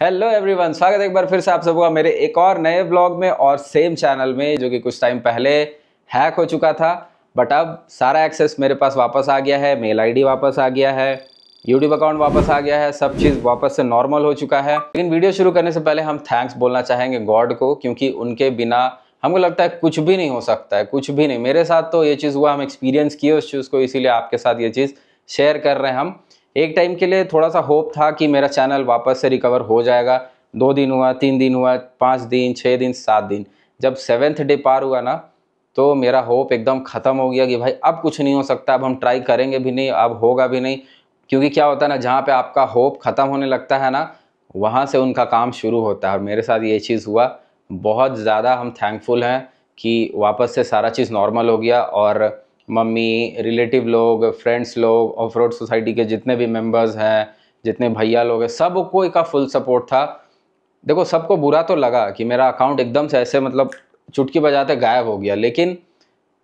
Hello everyone, स्वागत है एक बार फिर से आप सबका मेरे एक और नए ब्लॉग में और सेम चैनल में, जो कि कुछ टाइम पहले हैक हो चुका था। बट अब सारा एक्सेस मेरे पास वापस आ गया है, मेल आईडी वापस आ गया है, यूट्यूब अकाउंट वापस आ गया है, सब चीज़ वापस से नॉर्मल हो चुका है। लेकिन वीडियो शुरू करने से पहले हम थैंक्स बोलना चाहेंगे गॉड को, क्योंकि उनके बिना हमको लगता है कुछ भी नहीं हो सकता है, कुछ भी नहीं। मेरे साथ तो ये चीज़ हुआ, हम एक्सपीरियंस किए उस चीज़ को, इसीलिए आपके साथ ये चीज़ शेयर कर रहे हैं हम। एक टाइम के लिए थोड़ा सा होप था कि मेरा चैनल वापस से रिकवर हो जाएगा। 2 दिन हुआ, 3 दिन हुआ, 5 दिन, 6 दिन, 7 दिन, जब 7th डे पार हुआ ना, तो मेरा होप एकदम ख़त्म हो गया कि भाई अब कुछ नहीं हो सकता, अब हम ट्राई करेंगे भी नहीं, अब होगा भी नहीं। क्योंकि क्या होता है ना, जहाँ पे आपका होप ख़त्म होने लगता है ना, वहाँ से उनका काम शुरू होता है। और मेरे साथ ये चीज़ हुआ। बहुत ज़्यादा हम थैंकफुल हैं कि वापस से सारा चीज़ नॉर्मल हो गया। और मम्मी, रिलेटिव लोग, फ्रेंड्स लोग, ऑफ रोड सोसाइटी के जितने भी मेंबर्स हैं, जितने भैया लोग हैं, सबको का फुल सपोर्ट था। देखो, सबको बुरा तो लगा कि मेरा अकाउंट एकदम से ऐसे मतलब चुटकी बजाते गायब हो गया, लेकिन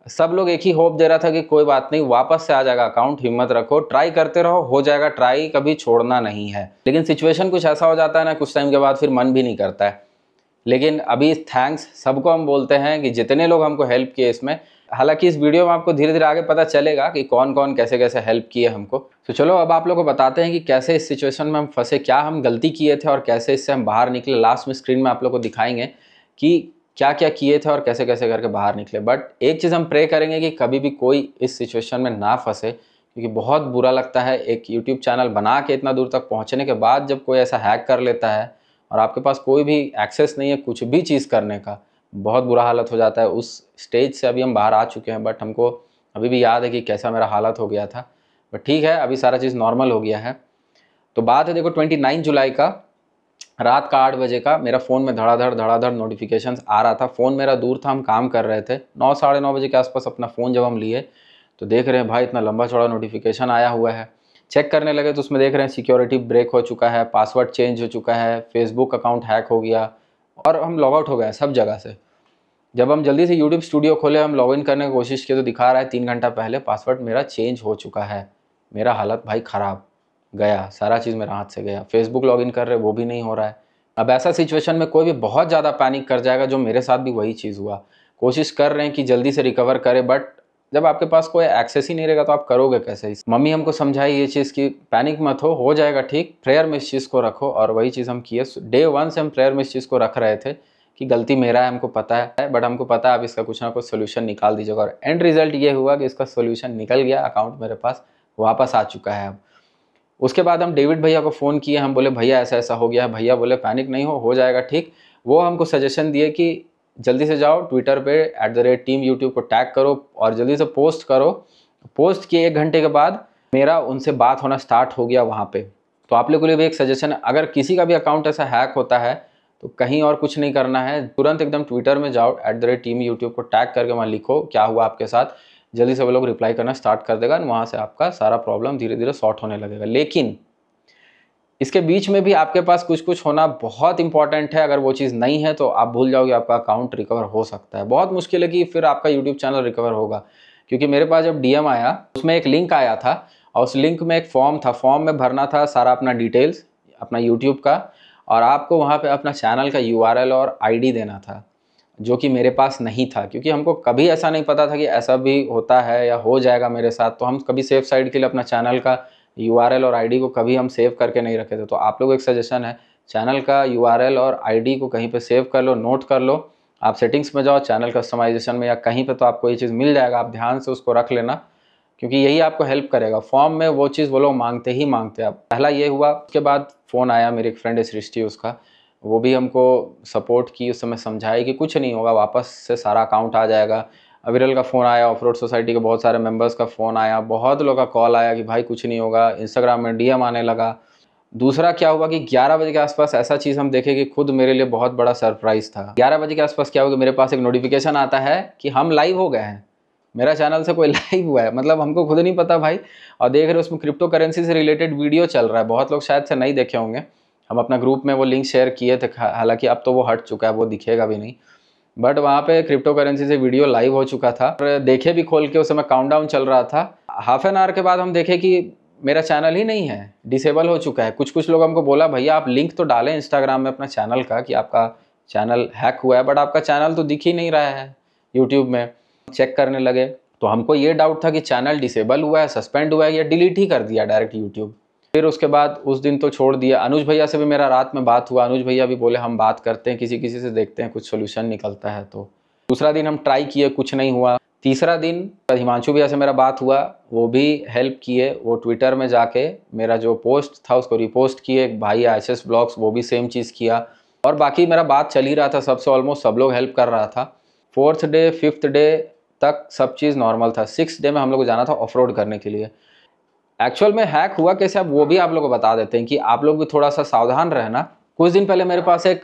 सब लोग एक ही होप दे रहा था कि कोई बात नहीं, वापस से आ जाएगा अकाउंट, हिम्मत रखो, ट्राई करते रहो, हो जाएगा, ट्राई कभी छोड़ना नहीं है। लेकिन सिचुएशन कुछ ऐसा हो जाता है ना, कुछ टाइम के बाद फिर मन भी नहीं करता है। लेकिन अभी थैंक्स सबको हम बोलते हैं कि जितने लोग हमको हेल्प किए इसमें। हालांकि इस वीडियो में आपको धीरे धीरे आगे पता चलेगा कि कौन कौन कैसे कैसे हेल्प किए हमको। तो चलो अब आप लोग को बताते हैं कि कैसे इस सिचुएशन में हम फंसे, क्या हम गलती किए थे और कैसे इससे हम बाहर निकले। लास्ट में स्क्रीन में आप लोग को दिखाएंगे कि क्या क्या किए थे और कैसे कैसे करके बाहर निकले। बट एक चीज़ हम प्रे करेंगे कि कभी भी कोई इस सिचुएशन में ना फंसे, क्योंकि बहुत बुरा लगता है एक यूट्यूब चैनल बना के इतना दूर तक पहुँचने के बाद जब कोई ऐसा हैक कर लेता है और आपके पास कोई भी एक्सेस नहीं है कुछ भी चीज़ करने का। बहुत बुरा हालत हो जाता है। उस स्टेज से अभी हम बाहर आ चुके हैं, बट हमको अभी भी याद है कि कैसा मेरा हालत हो गया था। बट ठीक है, अभी सारा चीज़ नॉर्मल हो गया है। तो बात है, देखो 29 जुलाई का रात का 8 बजे का मेरा फ़ोन में धड़ाधड़ नोटिफिकेशंस आ रहा था। फ़ोन मेरा दूर था, हम काम कर रहे थे। 9 साढ़े 9 बजे के आसपास अपना फ़ोन जब हम लिए तो देख रहे हैं भाई इतना लंबा चौड़ा नोटिफिकेशन आया हुआ है। चेक करने लगे तो उसमें देख रहे हैं सिक्योरिटी ब्रेक हो चुका है, पासवर्ड चेंज हो चुका है, फेसबुक अकाउंट हैक हो गया और हम लॉग आउट हो गए सब जगह से। जब हम जल्दी से यूट्यूब स्टूडियो खोले, हम लॉगिन करने की कोशिश किए तो दिखा रहा है 3 घंटा पहले पासवर्ड मेरा चेंज हो चुका है। मेरा हालत भाई ख़राब, गया सारा चीज़ मेरा हाथ से गया। फेसबुक लॉगिन कर रहे वो भी नहीं हो रहा है। अब ऐसा सिचुएशन में कोई भी बहुत ज़्यादा पैनिक कर जाएगा, जो मेरे साथ भी वही चीज़ हुआ। कोशिश कर रहे हैं कि जल्दी से रिकवर करें, बट जब आपके पास कोई एक्सेस ही नहीं रहेगा तो आप करोगे कैसे। मम्मी हमको समझाई ये चीज़ कि पैनिक मत हो जाएगा ठीक, प्रेयर में इस चीज़ को रखो। और वही चीज़ हम किए। डे 1 से हम प्रेयर में इस चीज़ को रख रहे थे कि गलती मेरा है, हमको पता है, बट हमको पता है आप इसका कुछ ना कुछ सोल्यूशन निकाल दीजिएगा। और एंड रिजल्ट ये हुआ कि इसका सोल्यूशन निकल गया, अकाउंट मेरे पास वापस आ चुका है अब। उसके बाद हम डेविड भैया को फ़ोन किए, हम बोले भैया ऐसा ऐसा हो गया है। भैया बोले पैनिक नहीं हो जाएगा ठीक। वो हमको सजेशन दिए कि जल्दी से जाओ ट्विटर पे @team YouTube को टैग करो और जल्दी से पोस्ट करो। पोस्ट किए 1 घंटे के बाद मेरा उनसे बात होना स्टार्ट हो गया वहाँ पे। तो आप लोगों के लिए भी एक सजेशन है, अगर किसी का भी अकाउंट ऐसा हैक होता है तो कहीं और कुछ नहीं करना है, तुरंत एकदम ट्विटर में जाओ, @team YouTube को टैग करके वहाँ लिखो क्या हुआ आपके साथ। जल्दी से वो लोग रिप्लाई करना स्टार्ट कर देगा, वहाँ से आपका सारा प्रॉब्लम धीरे धीरे सॉर्ट होने लगेगा। लेकिन इसके बीच में भी आपके पास कुछ कुछ होना बहुत इंपॉर्टेंट है। अगर वो चीज़ नहीं है तो आप भूल जाओगे आपका अकाउंट रिकवर हो सकता है। बहुत मुश्किल है कि फिर आपका यूट्यूब चैनल रिकवर होगा। क्योंकि मेरे पास जब DM आया उसमें एक लिंक आया था और उस लिंक में एक फॉर्म था। फॉर्म में भरना था सारा अपना डिटेल्स, अपना यूट्यूब का, और आपको वहाँ पे अपना चैनल का URL और ID देना था, जो कि मेरे पास नहीं था। क्योंकि हमको कभी ऐसा नहीं पता था कि ऐसा भी होता है या हो जाएगा मेरे साथ, तो हम कभी सेफ साइड के लिए अपना चैनल का URL और ID को कभी हम सेव करके नहीं रखे थे। तो आप लोगों को एक सजेशन है, चैनल का URL और ID को कहीं पे सेव कर लो, नोट कर लो। आप सेटिंग्स में जाओ, चैनल कस्टमाइजेशन में या कहीं पे, तो आपको ये चीज़ मिल जाएगा। आप ध्यान से उसको रख लेना, क्योंकि यही आपको हेल्प करेगा। फॉर्म में वो चीज़ वो लोग मांगते ही मांगते हैं। पहला ये हुआ। उसके बाद फ़ोन आया, मेरी एक फ्रेंड है सृष्टि, उसका, वो भी हमको सपोर्ट की, उस समय समझाई कि कुछ नहीं होगा, वापस से सारा अकाउंट आ जाएगा। अविरल का फ़ोन आया, ऑफ रोड सोसाइटी के बहुत सारे मेंबर्स का फ़ोन आया, बहुत लोगों का कॉल आया कि भाई कुछ नहीं होगा। इंस्टाग्राम में DM आने लगा। दूसरा क्या हुआ कि 11 बजे के आसपास ऐसा चीज़ हम देखे कि खुद मेरे लिए बहुत बड़ा सरप्राइज़ था। 11 बजे के आसपास क्या हुआ कि मेरे पास एक नोटिफिकेशन आता है कि हम लाइव हो गए हैं, मेरा चैनल से कोई लाइव हुआ है। मतलब हमको खुद नहीं पता भाई। और देख रहे हो उसमें क्रिप्टो करेंसी से रिलेटेड वीडियो चल रहा है। बहुत लोग शायद से नहीं देखे होंगे, हम अपना ग्रुप में वो लिंक शेयर किए थे। हालांकि अब तो वो हट चुका है, वो दिखेगा भी नहीं। बट वहाँ पे क्रिप्टो करेंसी से वीडियो लाइव हो चुका था और देखे भी खोल के, उस समय काउंटडाउन चल रहा था। हाफ एन आवर के बाद हम देखे कि मेरा चैनल ही नहीं है, डिसेबल हो चुका है। कुछ कुछ लोग हमको बोला भैया आप लिंक तो डालें इंस्टाग्राम में अपना चैनल का कि आपका चैनल हैक हुआ है, बट आपका चैनल तो दिख ही नहीं रहा है यूट्यूब में। चेक करने लगे तो हमको ये डाउट था कि चैनल डिसेबल हुआ है, सस्पेंड हुआ है या डिलीट ही कर दिया डायरेक्ट यूट्यूब। फिर उसके बाद उस दिन तो छोड़ दिया। अनुज भैया से भी मेरा रात में बात हुआ, अनुज भैया भी बोले हम बात करते हैं किसी किसी से, देखते हैं कुछ सोल्यूशन निकलता है। तो दूसरा दिन हम ट्राई किए, कुछ नहीं हुआ। तीसरा दिन हिमांशु भैया से मेरा बात हुआ, वो भी हेल्प किए। वो ट्विटर में जाके मेरा जो पोस्ट था उसको रिपोस्ट किए। एक भाई एचएस ब्लॉग्स, वो भी सेम चीज़ किया। और बाकी मेरा बात चल ही रहा था सबसे, ऑलमोस्ट सब लोग हेल्प कर रहा था। 4th डे 5th डे तक सब चीज़ नॉर्मल था। 6th डे में हम लोग को जाना था ऑफ रोड करने के लिए। एक्चुअल में हैक हुआ कैसे, अब वो भी आप लोग को बता देते हैं कि आप लोग भी थोड़ा सा सावधान रहना। कुछ दिन पहले मेरे पास एक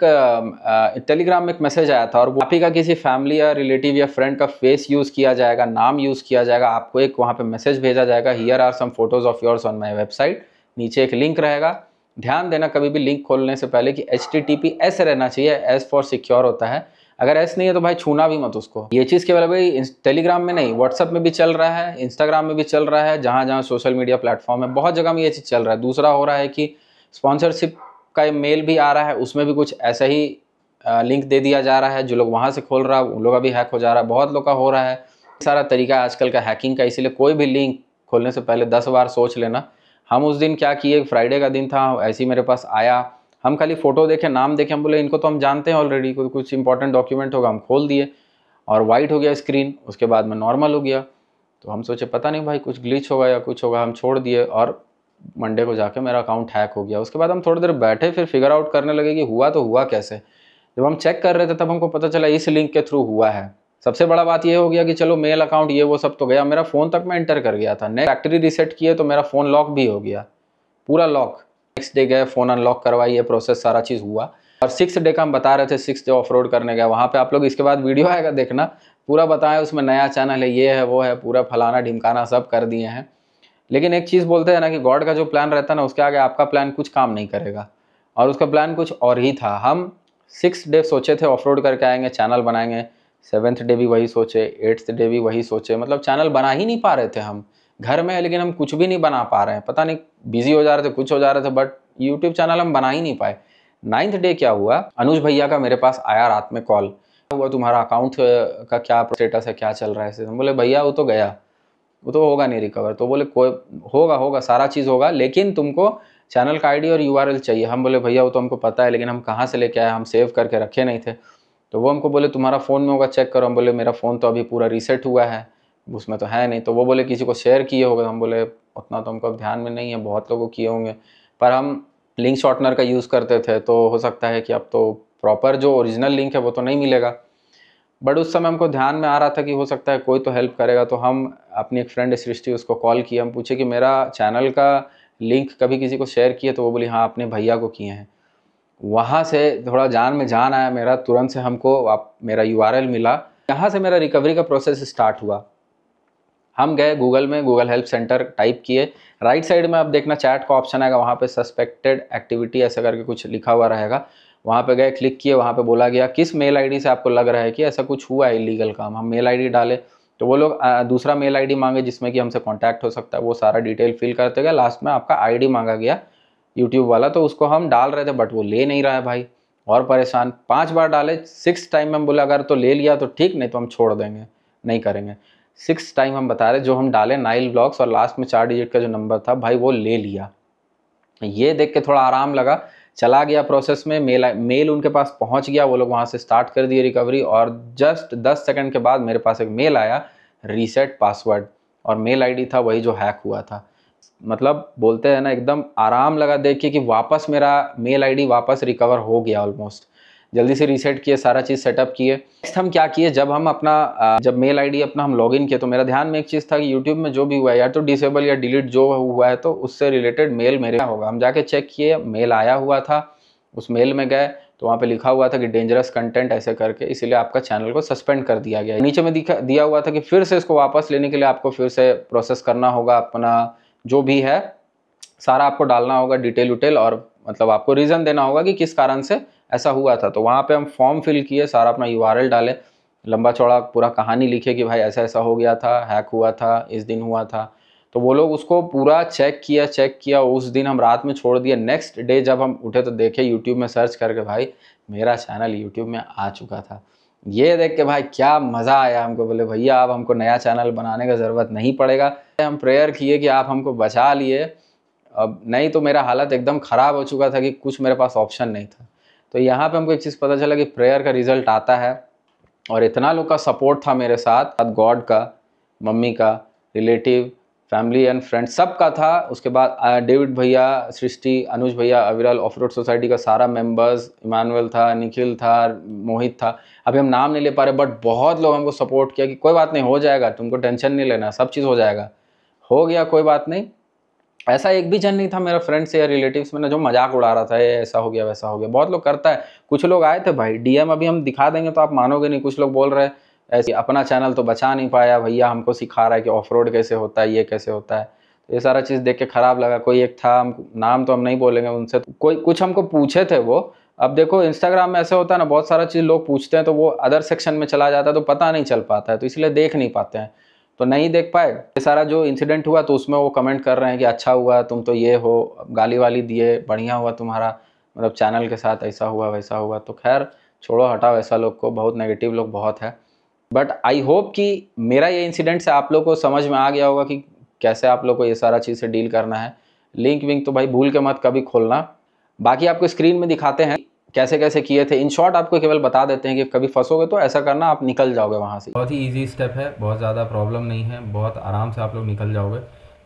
टेलीग्राम में एक मैसेज आया था, और आप ही का किसी फैमिली या रिलेटिव या फ्रेंड का फेस यूज़ किया जाएगा, नाम यूज़ किया जाएगा। आपको एक वहाँ पे मैसेज भेजा जाएगा, here are some photos of yours on my website. नीचे एक लिंक रहेगा। ध्यान देना कभी भी लिंक खोलने से पहले कि HTTPS रहना चाहिए, एस फॉर सिक्योर होता है। अगर एस नहीं है तो भाई छूना भी मत उसको। ये चीज़ केवल भाई टेलीग्राम में नहीं, व्हाट्सएप में भी चल रहा है, इंस्टाग्राम में भी चल रहा है, जहाँ जहाँ सोशल मीडिया प्लेटफॉर्म है, बहुत जगह में ये चीज़ चल रहा है। दूसरा हो रहा है कि स्पॉन्सरशिप का मेल भी आ रहा है, उसमें भी कुछ ऐसा ही लिंक दे दिया जा रहा है। जो लोग वहाँ से खोल रहा है उन लोग का भी हैक हो जा रहा है, बहुत लोग का हो रहा है। सारा तरीका आजकल का हैकिंग का, इसीलिए कोई भी लिंक खोलने से पहले 10 बार सोच लेना। हम उस दिन क्या किए, फ्राइडे का दिन था, ऐसे ही मेरे पास आया। हम खाली फ़ोटो देखे, नाम देखे, हम बोले इनको तो हम जानते हैं ऑलरेडी, कुछ इंपॉर्टेंट डॉक्यूमेंट होगा। हम खोल दिए और वाइट हो गया स्क्रीन, उसके बाद में नॉर्मल हो गया। तो हम सोचे पता नहीं भाई कुछ ग्लिच होगा या कुछ होगा, हम छोड़ दिए। और मंडे को जाके मेरा अकाउंट हैक हो गया। उसके बाद हम थोड़ी देर बैठे, फिर फिगर आउट करने लगे कि हुआ तो हुआ कैसे। जब हम चेक कर रहे थे तब हमको पता चला इस लिंक के थ्रू हुआ है। सबसे बड़ा बात ये हो गया कि चलो मेल अकाउंट ये वो सब तो गया, मेरा फ़ोन तक मैं एंटर कर गया था। नेक्स्ट फैक्ट्री रीसेट किए तो मेरा फ़ोन लॉक भी हो गया, पूरा लॉक। नेक्स्ट डे गए, फ़ोन अनलॉक करवाई, ये प्रोसेस सारा चीज़ हुआ। और 6th डे का हम बता रहे थे, 6th डे ऑफ रोड करने गए। वहाँ पे आप लोग इसके बाद वीडियो आएगा देखना, पूरा बताएं उसमें नया चैनल है, ये है वो है, पूरा फलाना ढिमकाना सब कर दिए हैं। लेकिन एक चीज़ बोलते हैं ना कि गॉड का जो प्लान रहता है ना, उसके आगे आपका प्लान कुछ काम नहीं करेगा। और उसका प्लान कुछ और ही था। हम 6th डे सोचे थे ऑफ रोड करके आएंगे, चैनल बनाएंगे। 7th डे भी वही सोचे, 8th डे भी वही सोचे। मतलब चैनल बना ही नहीं पा रहे थे हम। घर में है लेकिन हम कुछ भी नहीं बना पा रहे हैं, पता नहीं बिजी हो जा रहे थे, कुछ हो जा रहे थे, बट यूट्यूब चैनल हम बना ही नहीं पाए। 9th डे क्या हुआ, अनुज भैया का मेरे पास आया रात में कॉल, हुआ तुम्हारा अकाउंट का क्या स्टेटस है, क्या चल रहा है। हम बोले भैया वो तो गया, वो तो होगा नहीं रिकवर। तो बोले कोई होगा सारा चीज़ होगा, लेकिन तुमको चैनल का आईडी और URL चाहिए। हम बोले भैया वो तो हमको पता है, लेकिन हम कहाँ से लेके आए, हम सेव करके रखे नहीं थे। तो वो हमको बोले तुम्हारा फ़ोन में होगा, चेक करो। हम बोले मेरा फ़ोन तो अभी पूरा रीसेट हुआ है, उसमें तो है नहीं। तो वो बोले किसी को शेयर किए होगा। हम बोले उतना तो हमको ध्यान में नहीं है, बहुत लोगों किए होंगे, पर हम लिंक शॉर्टनर का यूज़ करते थे, तो हो सकता है कि अब तो प्रॉपर जो ओरिजिनल लिंक है वो तो नहीं मिलेगा। बट उस समय हमको ध्यान में आ रहा था कि हो सकता है कोई तो हेल्प करेगा। तो हम अपनी एक फ्रेंड सृष्टि, उसको कॉल किया, हम पूछे कि मेरा चैनल का लिंक कभी किसी को शेयर किया। तो वो बोली हाँ अपने भैया को किए हैं। वहाँ से थोड़ा जान में जान आया मेरा, तुरंत से हमको मेरा URL मिला। यहाँ से मेरा रिकवरी का प्रोसेस स्टार्ट हुआ। हम गए गूगल में, गूगल हेल्प सेंटर टाइप किए। राइट साइड में आप देखना चैट का ऑप्शन आएगा, वहाँ पे सस्पेक्टेड एक्टिविटी ऐसा करके कुछ लिखा हुआ रहेगा। वहाँ पे गए, क्लिक किए, वहाँ पे बोला गया किस मेल आईडी से आपको लग रहा है कि ऐसा कुछ हुआ है इलीगल काम। हम मेल आईडी डाले तो वो लोग दूसरा मेल आईडी मांगे जिसमें कि हमसे कांटेक्ट हो सकता है। वो सारा डिटेल फिल करते गए, लास्ट में आपका आईडी मांगा गया यूट्यूब वाला। तो उसको हम डाल रहे थे बट वो ले नहीं रहा है भाई, और परेशान। 5 बार डाले, 6th टाइम में हम बोला अगर तो ले लिया तो ठीक, नहीं तो हम छोड़ देंगे, नहीं करेंगे। 6th टाइम हम बता रहे, जो हम डाले नाइल ब्लॉग्स और लास्ट में 4 डिजिट का जो नंबर था भाई वो ले लिया। ये देख के थोड़ा आराम लगा। चला गया प्रोसेस में, मेल उनके पास पहुंच गया, वो लोग वहां से स्टार्ट कर दिए रिकवरी। और जस्ट 10 सेकंड के बाद मेरे पास एक मेल आया, रीसेट पासवर्ड, और मेल आईडी था वही जो हैक हुआ था। मतलब बोलते हैं ना, एकदम आराम लगा देख के कि वापस मेरा मेल आईडी वापस रिकवर हो गया ऑलमोस्ट। जल्दी से रीसेट किए, सारा चीज़ सेटअप किए। नेक्स्ट हम क्या किए, जब मेल आईडी अपना हम लॉगिन किए तो मेरा ध्यान में एक चीज़ था कि यूट्यूब में जो भी हुआ है, या तो डिसेबल या डिलीट जो हुआ है, तो उससे रिलेटेड मेल मेरे होगा। हम जाके चेक किए, मेल आया हुआ था। उस मेल में गए तो वहाँ पे लिखा हुआ था कि डेंजरस कंटेंट ऐसे करके, इसीलिए आपका चैनल को सस्पेंड कर दिया गया। नीचे में दिया हुआ था कि फिर से इसको वापस लेने के लिए आपको फिर से प्रोसेस करना होगा, अपना जो भी है सारा आपको डालना होगा, डिटेल उटेल, और मतलब आपको रीज़न देना होगा कि किस कारण से ऐसा हुआ था। तो वहाँ पे हम फॉर्म फिल किए, सारा अपना URL डाले, लंबा चौड़ा पूरा कहानी लिखे कि भाई ऐसा ऐसा हो गया था, हैक हुआ था, इस दिन हुआ था। तो वो लोग उसको पूरा चेक किया। उस दिन हम रात में छोड़ दिए। नेक्स्ट डे जब हम उठे तो देखे यूट्यूब में सर्च करके, भाई मेरा चैनल यूट्यूब में आ चुका था। ये देख के भाई क्या मज़ा आया हमको। बोले भैया अब हमको नया चैनल बनाने का ज़रूरत नहीं पड़ेगा। हम प्रेयर किए कि आप हमको बचा लिए, अब नहीं तो मेरा हालत एकदम ख़राब हो चुका था कि कुछ मेरे पास ऑप्शन नहीं था। तो यहाँ पे हमको एक चीज़ पता चला कि प्रेयर का रिज़ल्ट आता है। और इतना लोग का सपोर्ट था मेरे साथ, गॉड का, मम्मी का, रिलेटिव, फैमिली एंड फ्रेंड्स सबका था। उसके बाद डेविड भैया, सृष्टि, अनुज भैया, अविरल, ऑफ रोड सोसाइटी का सारा मेंबर्स, इमानुअल था, निखिल था, मोहित था। अभी हम नाम नहीं ले पा रहे, बट बहुत लोग हमको सपोर्ट किया कि कोई बात नहीं, हो जाएगा, तुमको टेंशन नहीं लेना, सब चीज़ हो जाएगा। हो गया, कोई बात नहीं। ऐसा एक भी जन नहीं था मेरा फ्रेंड्स या रिलेटिव्स में ना जो मजाक उड़ा रहा था, ये ऐसा हो गया वैसा हो गया। बहुत लोग करता है। कुछ लोग आए थे भाई डीएम, अभी हम दिखा देंगे तो आप मानोगे नहीं। कुछ लोग बोल रहे हैं ऐसे अपना चैनल तो बचा नहीं पाया भैया, हमको सिखा रहा है कि ऑफ रोड कैसे होता है, ये कैसे होता है। तो ये सारा चीज़ देख के खराब लगा। कोई एक था, हम नाम तो हम नहीं बोलेंगे, उनसे कोई कुछ हमको पूछे थे वो। अब देखो इंस्टाग्राम में ऐसे होता है ना, बहुत सारा चीज़ लोग पूछते हैं तो वो अदर सेक्शन में चला जाता है तो पता नहीं चल पाता है, तो इसलिए देख नहीं पाते हैं, तो नहीं देख पाए। ये सारा जो इंसिडेंट हुआ तो उसमें वो कमेंट कर रहे हैं कि अच्छा हुआ, तुम तो ये हो, गाली वाली दिए, बढ़िया हुआ तुम्हारा मतलब चैनल के साथ ऐसा हुआ वैसा हुआ। तो खैर छोड़ो, हटाओ ऐसा लोग को, बहुत नेगेटिव लोग बहुत है। बट आई होप कि मेरा ये इंसिडेंट से आप लोग को समझ में आ गया होगा कि कैसे आप लोग को ये सारा चीज़ से डील करना है। लिंक विंक तो भाई भूल के मत कभी खोलना। बाकी आपको स्क्रीन में दिखाते हैं कैसे कैसे किए थे। इन शॉर्ट आपको केवल बता देते हैं कि कभी फंसोगे तो ऐसा करना, आप निकल जाओगे वहाँ से। बहुत ही इजी स्टेप है, बहुत ज़्यादा प्रॉब्लम नहीं है, बहुत आराम से आप लोग निकल जाओगे।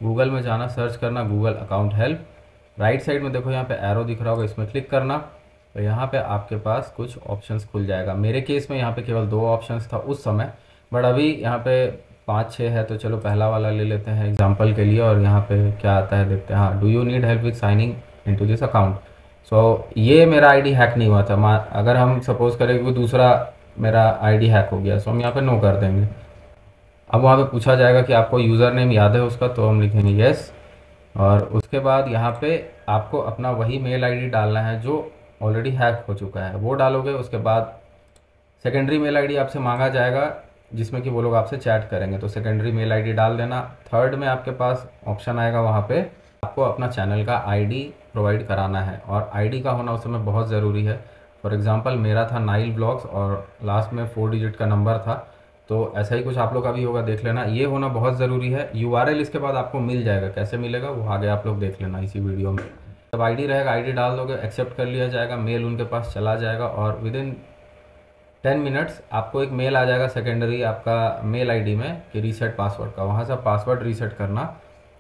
गूगल में जाना, सर्च करना Google account help. Right side में देखो यहाँ पे एरो दिख रहा होगा, इसमें क्लिक करना। तो यहाँ पे आपके पास कुछ ऑप्शंस खुल जाएगा। मेरे केस में यहाँ पे केवल 2 ऑप्शंस था उस समय, बट अभी यहाँ पे 5-6 है। तो चलो पहला वाला ले लेते हैं एग्जाम्पल के लिए, और यहाँ पे क्या आता है देखते हैं। हाँ, do you need help with signing into this account. So ये मेरा आईडी हैक नहीं हुआ था। अगर हम सपोज करें कि कोई दूसरा मेरा आईडी हैक हो गया, सो हम यहाँ पे नो कर देंगे। अब वहाँ पे पूछा जाएगा कि आपको यूज़र नेम याद है उसका, तो हम लिखेंगे येस। और उसके बाद यहाँ पे आपको अपना वही मेल आईडी डालना है जो ऑलरेडी हैक हो चुका है, वो डालोगे। उसके बाद सेकेंडरी मेल आईडी आपसे मांगा जाएगा जिसमें कि वो लोग आपसे चैट करेंगे, तो सेकेंडरी मेल आईडी डाल देना। थर्ड में आपके पास ऑप्शन आएगा, वहाँ पे आपको अपना चैनल का आईडी प्रोवाइड कराना है, और आईडी का होना उस समय बहुत ज़रूरी है। फॉर एग्जांपल मेरा था नाइल ब्लॉग्स और लास्ट में 4 डिजिट का नंबर था, तो ऐसा ही कुछ आप लोग का भी होगा, देख लेना। ये होना बहुत ज़रूरी है। यूआरएल इसके बाद आपको मिल जाएगा, कैसे मिलेगा वो आगे आप लोग देख लेना इसी वीडियो में। जब आईडी रहेगा, आईडी डाल दोगे, एक्सेप्ट कर लिया जाएगा, मेल उनके पास चला जाएगा, और विदिन 10 मिनट्स आपको एक मेल आ जाएगा सेकेंडरी आपका मेल आईडी में कि रीसेट पासवर्ड का। वहाँ से पासवर्ड रीसेट करना।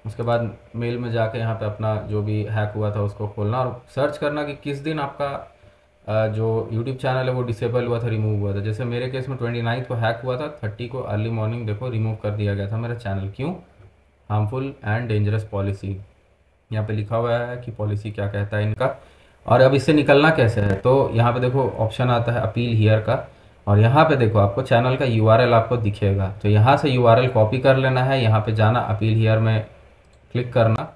उसके बाद मेल में जाके यहाँ पे अपना जो भी हैक हुआ था उसको खोलना, और सर्च करना कि किस दिन आपका जो यूट्यूब चैनल है वो डिसेबल हुआ था, रिमूव हुआ था। जैसे मेरे केस में 29 को हैक हुआ था, 30 को अर्ली मॉर्निंग देखो रिमूव कर दिया गया था मेरा चैनल। क्यों? हार्मफुल एंड डेंजरस पॉलिसी, यहाँ पे लिखा हुआ है कि पॉलिसी क्या कहता है इनका। और अब इससे निकलना कैसे है, तो यहाँ पे देखो ऑप्शन आता है अपील हियर का, और यहाँ पे देखो आपको चैनल का यूआरएल आपको दिखेगा। तो यहाँ से यूआरएल कॉपी कर लेना है, यहाँ पे जाना, अपील हियर में क्लिक करना।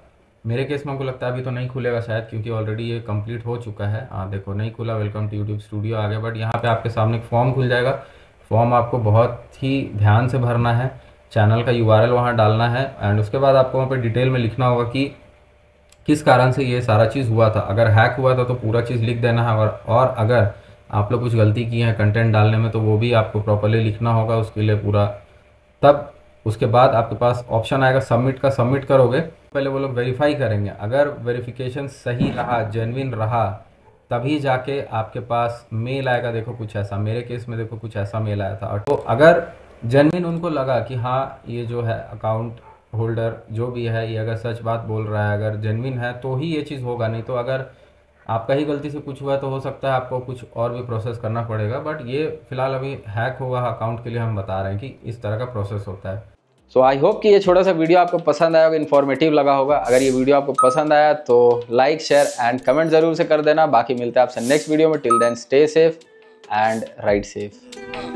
मेरे केस में हमको लगता है अभी तो नहीं खुलेगा शायद, क्योंकि ऑलरेडी ये कंप्लीट हो चुका है। हाँ देखो नहीं खुला, वेलकम टू यूट्यूब स्टूडियो आ गया। बट यहाँ पे आपके सामने एक फॉर्म खुल जाएगा। फॉर्म आपको बहुत ही ध्यान से भरना है, चैनल का यूआरएल वहाँ डालना है, एंड उसके बाद आपको वहाँ पे डिटेल में लिखना होगा कि किस कारण से ये सारा चीज़ हुआ था। अगर हैक हुआ था तो पूरा चीज़ लिख देना है, और अगर आप लोग कुछ गलती की है कंटेंट डालने में तो वो भी आपको प्रॉपर्ली लिखना होगा उसके लिए पूरा। तब उसके बाद आपके पास ऑप्शन आएगा सबमिट का, सबमिट करोगे। पहले वो लोग वेरीफाई करेंगे, अगर वेरिफिकेशन सही रहा, जेन्युइन रहा, तभी जाके आपके पास मेल आएगा। देखो कुछ ऐसा, मेरे केस में देखो कुछ ऐसा मेल आया था। तो अगर जेन्युइन उनको लगा कि हाँ ये जो है अकाउंट होल्डर जो भी है ये अगर सच बात बोल रहा है, अगर जेन्युइन है, तो ही ये चीज़ होगा। नहीं तो अगर आपका ही गलती से कुछ हुआ तो हो सकता है आपको कुछ और भी प्रोसेस करना पड़ेगा। बट ये फिलहाल अभी हैक हुआ अकाउंट के लिए हम बता रहे हैं कि इस तरह का प्रोसेस होता है। सो आई होप कि ये छोटा सा वीडियो आपको पसंद आया होगा, इन्फॉर्मेटिव लगा होगा। अगर ये वीडियो आपको पसंद आया तो लाइक, शेयर एंड कमेंट जरूर से कर देना। बाकी मिलते हैं आपसे नेक्स्ट वीडियो में। Till then stay safe and ride safe.